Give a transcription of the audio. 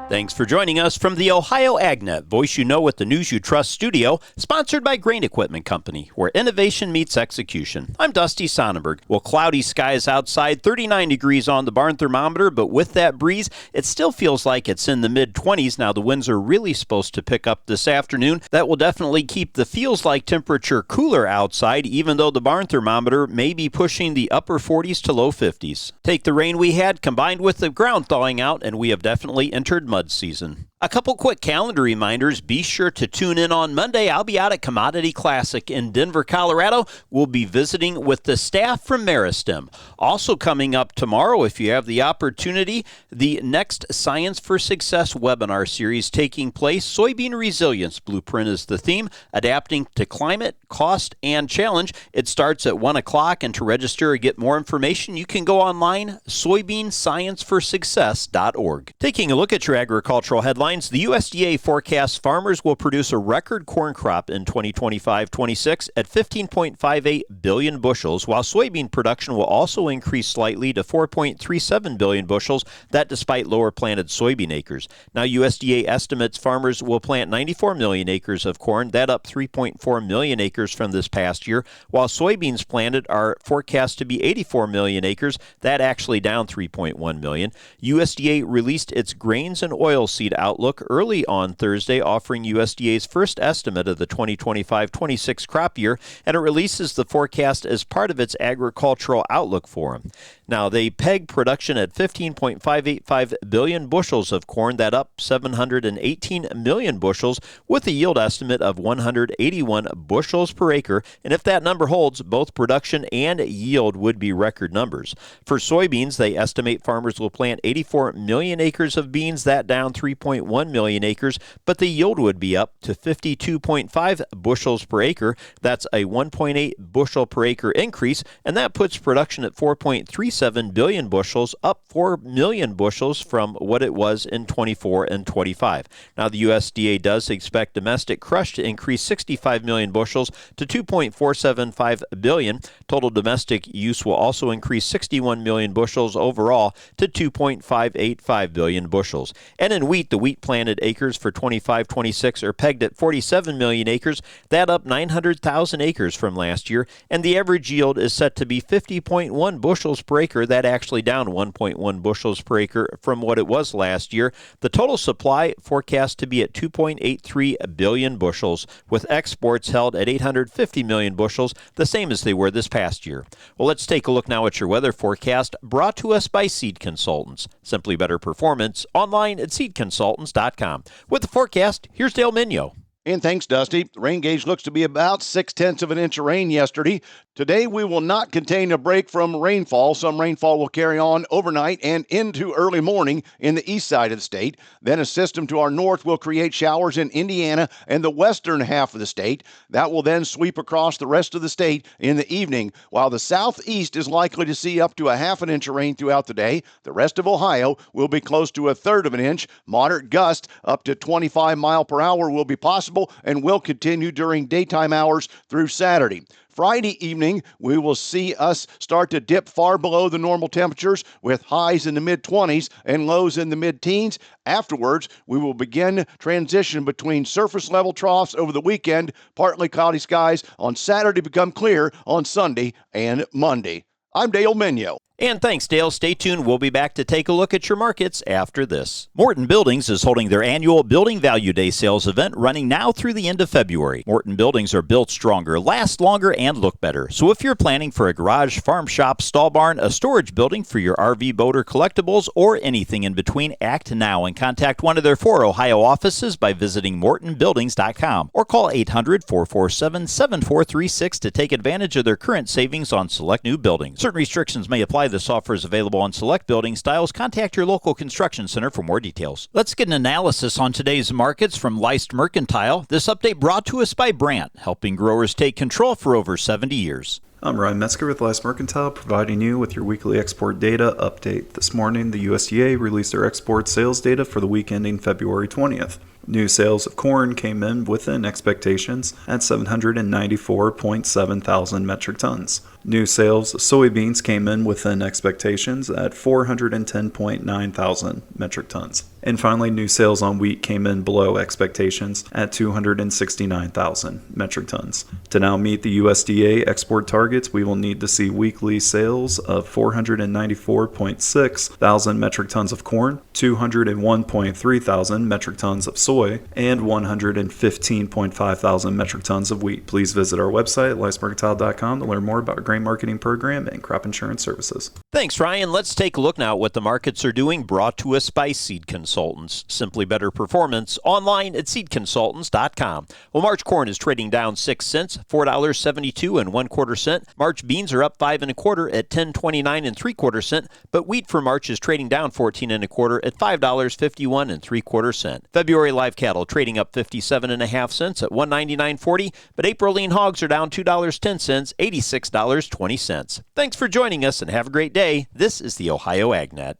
Thanks for joining us from the Ohio AgNet, voice you know with the news you trust studio, sponsored by Grain Equipment Company, where innovation meets execution. I'm Dusty Sonnenberg. Well, cloudy skies outside, 39 degrees on the barn thermometer, but with that breeze, it still feels like it's in the mid-20s. Now, the winds are really supposed to pick up this afternoon. That will definitely keep the feels-like temperature cooler outside, even though the barn thermometer may be pushing the upper 40s to low 50s. Take the rain we had, combined with the ground thawing out, and we have definitely entered mud season. A couple quick calendar reminders. Be sure to tune in on Monday. I'll be out at Commodity Classic in Denver, Colorado. We'll be visiting with the staff from Meristem. Also coming up tomorrow, if you have the opportunity, the next Science for Success webinar series taking place. Soybean Resilience Blueprint is the theme, adapting to climate, cost, and challenge. It starts at 1 o'clock, and to register or get more information, you can go online, soybeanscienceforsuccess.org. Taking a look at your agricultural headlines, the USDA forecasts farmers will produce a record corn crop in 2025-26 at 15.58 billion bushels, while soybean production will also increase slightly to 4.37 billion bushels, that despite lower planted soybean acres. Now, USDA estimates farmers will plant 94 million acres of corn, that up 3.4 million acres from this past year, while soybeans planted are forecast to be 84 million acres, that actually down 3.1 million. USDA released its grains and oilseed outlook early on Thursday, offering USDA's first estimate of the 2025-26 crop year, and it releases the forecast as part of its Agricultural Outlook Forum. Now, they peg production at 15.585 billion bushels of corn, that up 718 million bushels, with a yield estimate of 181 bushels per acre, and if that number holds, both production and yield would be record numbers. For soybeans, they estimate farmers will plant 84 million acres of beans, that down 3.1 million acres, but the yield would be up to 52.5 bushels per acre. That's a 1.8 bushel per acre increase, and that puts production at 4.37 billion bushels, up 4 million bushels from what it was in 24 and 25. Now, the USDA does expect domestic crush to increase 65 million bushels to 2.475 billion. Total domestic use will also increase 61 million bushels overall to 2.585 billion bushels. And in wheat, the wheat planted acres for 25-26 are pegged at 47 million acres, that up 900,000 acres from last year, and the average yield is set to be 50.1 bushels per acre, that actually down 1.1 bushels per acre from what it was last year. The total supply forecast to be at 2.83 billion bushels, with exports held at 850 million bushels, the same as they were this past year. Well, let's take a look now at your weather forecast, brought to us by Seed Consultants. Simply better performance, online at seedconsultants.com. With the forecast, here's Dale Minyo. And thanks, Dusty. The rain gauge looks to be about 0.6 of an inch of rain yesterday. Today, we will not contain a break from rainfall. Some rainfall will carry on overnight and into early morning in the east side of the state. Then a system to our north will create showers in Indiana and the western half of the state. That will then sweep across the rest of the state in the evening, while the southeast is likely to see up to 0.5 inch of rain throughout the day. The rest of Ohio will be close to 1/3 of an inch. Moderate gusts up to 25 miles per hour will be possible and will continue during daytime hours through Saturday. Friday evening, we will see us start to dip far below the normal temperatures with highs in the mid-20s and lows in the mid-teens. Afterwards, we will begin transition between surface level troughs over the weekend, partly cloudy skies on Saturday become clear on Sunday and Monday. I'm Dale Minyo. And thanks, Dale. Stay tuned. We'll be back to take a look at your markets after this. Morton Buildings is holding their annual Building Value Day sales event running now through the end of February. Morton Buildings are built stronger, last longer, and look better. So if you're planning for a garage, farm shop, stall barn, a storage building for your RV, boat, or collectibles, or anything in between, act now and contact one of their 4 Ohio offices by visiting mortonbuildings.com or call 800-447-7436 to take advantage of their current savings on select new buildings. Certain restrictions may apply. This offer is available on select building styles. Contact your local construction center for more details. Let's get an analysis on today's markets from Leist Mercantile. This update brought to us by Brandt, helping growers take control for over 70 years. I'm Ryan Metzger with Leist Mercantile, providing you with your weekly export data update. This morning, the USDA released their export sales data for the week ending February 20th. New sales of corn came in within expectations at 794.7 thousand metric tons. New sales of soybeans came in within expectations at 410.9 thousand metric tons. And finally, new sales on wheat came in below expectations at 269,000 metric tons. To now meet the USDA export targets, we will need to see weekly sales of 494.6 thousand metric tons of corn, 201.3 thousand metric tons of soy, and 115.5 thousand metric tons of wheat. Please visit our website at lifemercantile.com to learn more about our grain marketing program and crop insurance services. Thanks, Ryan. Let's take a look now at what the markets are doing, brought to us by Seed Consultants. Simply better performance online at seedconsultants.com. Well, March corn is trading down 6 cents, $4.72 and 1/4 cent. March beans are up 5 1/4 at 10.29 and 3/4 cent. But wheat for March is trading down 14 1/4 at $5.51 and 3/4 cent. February live cattle trading up 57 1/2 cents at 199.40. But April lean hogs are down $2.10, $86.20. Thanks for joining us and have a great day. This is the Ohio AgNet.